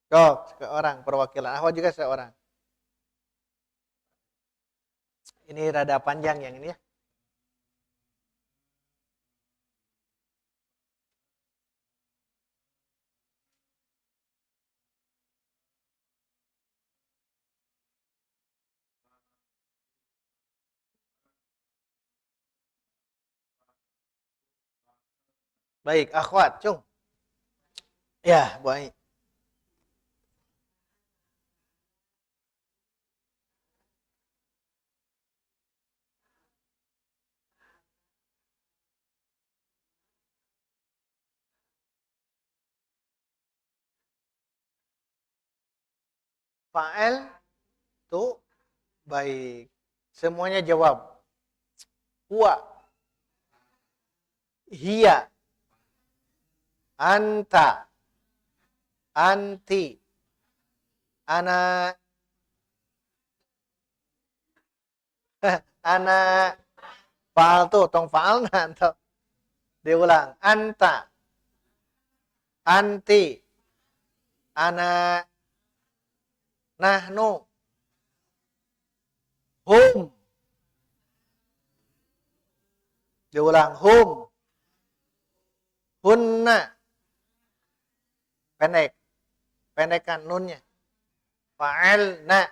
Seorang perwakilan. Ahwa juga seorang. Ini rada panjang yang ini ya. Baik, akhwat, Cung. Ya, baik. Fa'al tuh baik. Semuanya jawab. Huwa, hiya, anta, anti, ana, ana, faal tuh, tong faal nanti. Diulang. Anta, anti, ana, nahnu, hum. Diulang. Hum, hunna. Pendek. Pendekkan nunnya. Fa'alna.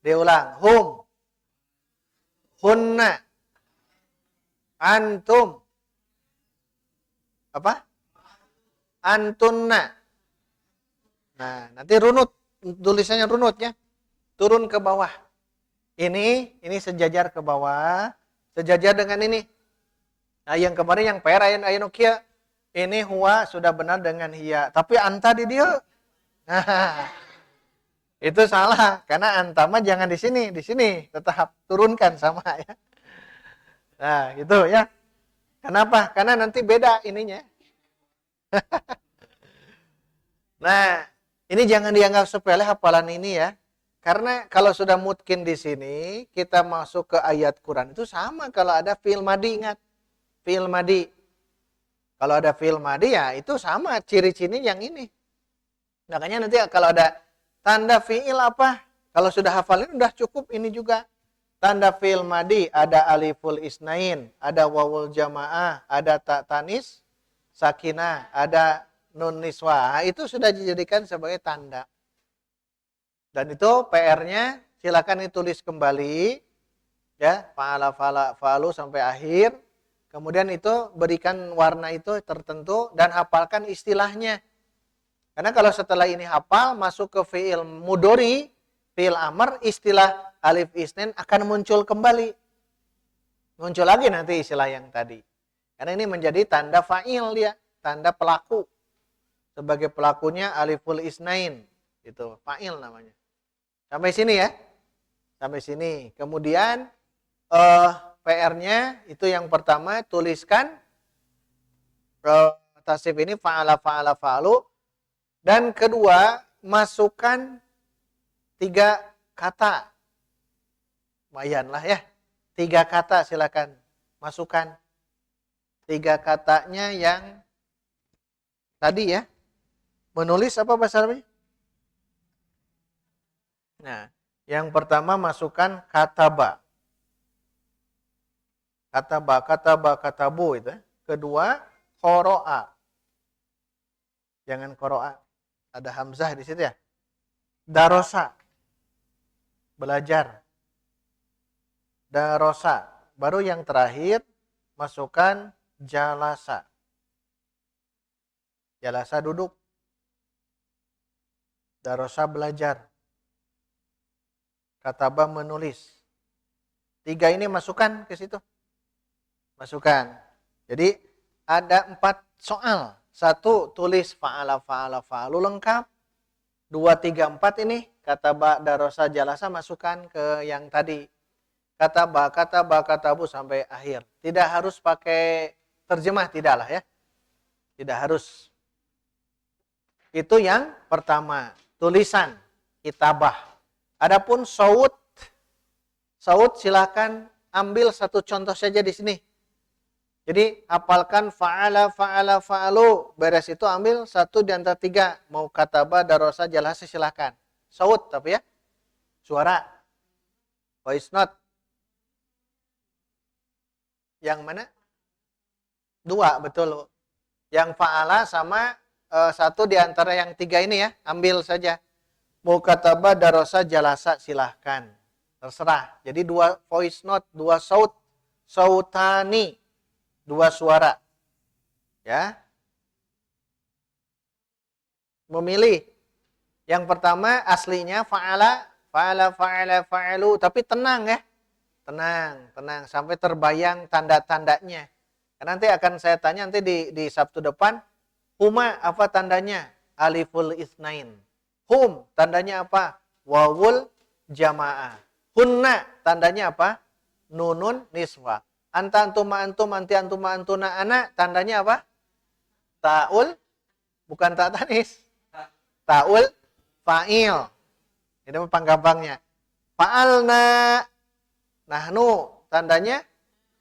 Diulang. Hum, hunna, antum. Apa? Antunna. Nah, nanti runut. Tulisannya runut ya. Turun ke bawah. Ini sejajar ke bawah. Sejajar dengan ini. Nah, yang kemarin yang PR ayat Nokia. Ini huwa sudah benar dengan hiya. Tapi anta di dia. Nah, itu salah. Karena anta mah jangan di sini. Di sini. Tetap turunkan sama ya. Nah, gitu ya. Kenapa? Karena nanti beda ininya. Nah, ini jangan dianggap sepele hafalan ini ya. Karena kalau sudah mungkin di sini, kita masuk ke ayat Quran itu sama kalau ada fi'il madi, ingat. Fi'il madi. Kalau ada fi'il madi ya itu sama ciri-cirinya yang ini. Makanya nanti kalau ada tanda fi'il apa? Kalau sudah hafalin udah cukup ini juga. Tanda fi'il madi ada aliful isnain, ada wawul jamaah, ada ta tanis, sakinah, ada nun niswa. Itu sudah dijadikan sebagai tanda. Dan itu PR-nya silakan ditulis kembali ya, fa'ala fa'ala fa'alu sampai akhir. Kemudian itu berikan warna itu tertentu dan hafalkan istilahnya. Karena kalau setelah ini hafal masuk ke fi'il mudhari, fi'il amr, istilah alif isnin akan muncul kembali. Muncul lagi nanti istilah yang tadi. Karena ini menjadi tanda fa'il dia, tanda pelaku. Sebagai pelakunya aliful isnain, itu fa'il namanya. Sampai sini ya. Sampai sini. Kemudian PR-nya itu yang pertama tuliskan tasrif ini fa'ala fa'ala fa'alu, dan kedua masukkan 3 kata. Lumayan lah ya. 3 kata silakan masukkan. 3 katanya yang tadi ya. Menulis apa bahasa Arabnya? Nah, yang pertama masukkan kataba. Katabu itu. Kedua, qoro'a. Jangan qoro'a. Ada hamzah di situ ya. Darosa. Belajar. Darosa. Baru yang terakhir, masukkan jalasa. Jalasa duduk. Darosa belajar. Kataba menulis. 3 ini masukkan ke situ. Masukkan. Jadi ada 4 soal. 1 tulis fa'ala fa'ala fa'alu lengkap. 2, 3, 4 ini kataba darosa jalasa masukkan ke yang tadi. Kataba katabu sampai akhir. Tidak harus pakai terjemah, tidaklah ya. Tidak harus. Itu yang pertama, tulisan kitabah. Adapun saut silakan ambil 1 contoh saja di sini. Jadi hafalkan fa'ala fa'ala fa'alu, beres itu ambil 1 di antara 3, mau kataba darosa jalasa silakan. Saut tapi ya. Suara. Voice note. Yang mana? 2 betul. Yang fa'ala sama 1 di antara yang 3 ini ya, ambil saja. Mau kataba darosa jalasa silahkan. Terserah. Jadi 2 voice note, 2 saut. Sautani. 2 suara. Ya. Memilih. Yang pertama aslinya fa'ala, fa'ala, fa'ala, fa'alu, tapi tenang ya. Tenang sampai terbayang tanda-tandanya. Nanti akan saya tanya nanti di Sabtu depan, huma apa tandanya? Aliful isnain. Hum tandanya apa? Wawul jamaah. Hunna tandanya apa? Nunun niswa. Anta antuma antum anti antuma antuna ana tandanya apa? Taul bukan tak tanis. Taul fa'il. Ini panggampangnya. Fa'alna nahnu tandanya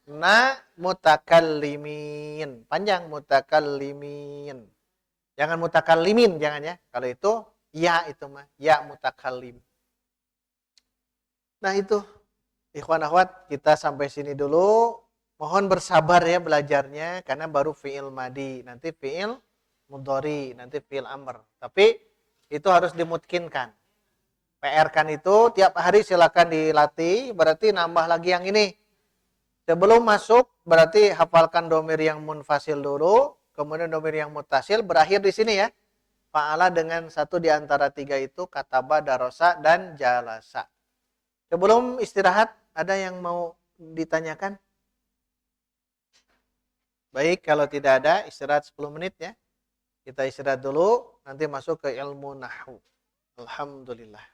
na mutakallimin. Panjang mutakallimin. Jangan mutakallimin jangan ya. Kalau itu ya itu mah ya mutakallim. Nah itu ikhwan akhwat kita sampai sini dulu. Mohon bersabar ya belajarnya karena baru fi'il madi, nanti fi'il mudhari, nanti fi'il amr. Tapi itu harus dimutkinkan. PR kan itu tiap hari silakan dilatih, berarti nambah lagi yang ini. Sebelum masuk berarti hafalkan domir yang munfasil dulu, kemudian domir yang mutasil berakhir di sini ya. Fa'ala dengan satu di antara tiga itu kataba, darosa, dan jalasa. Sebelum istirahat ada yang mau ditanyakan? Baik, kalau tidak ada istirahat 10 menit ya. Kita istirahat dulu, nanti masuk ke ilmu nahwu. Alhamdulillah.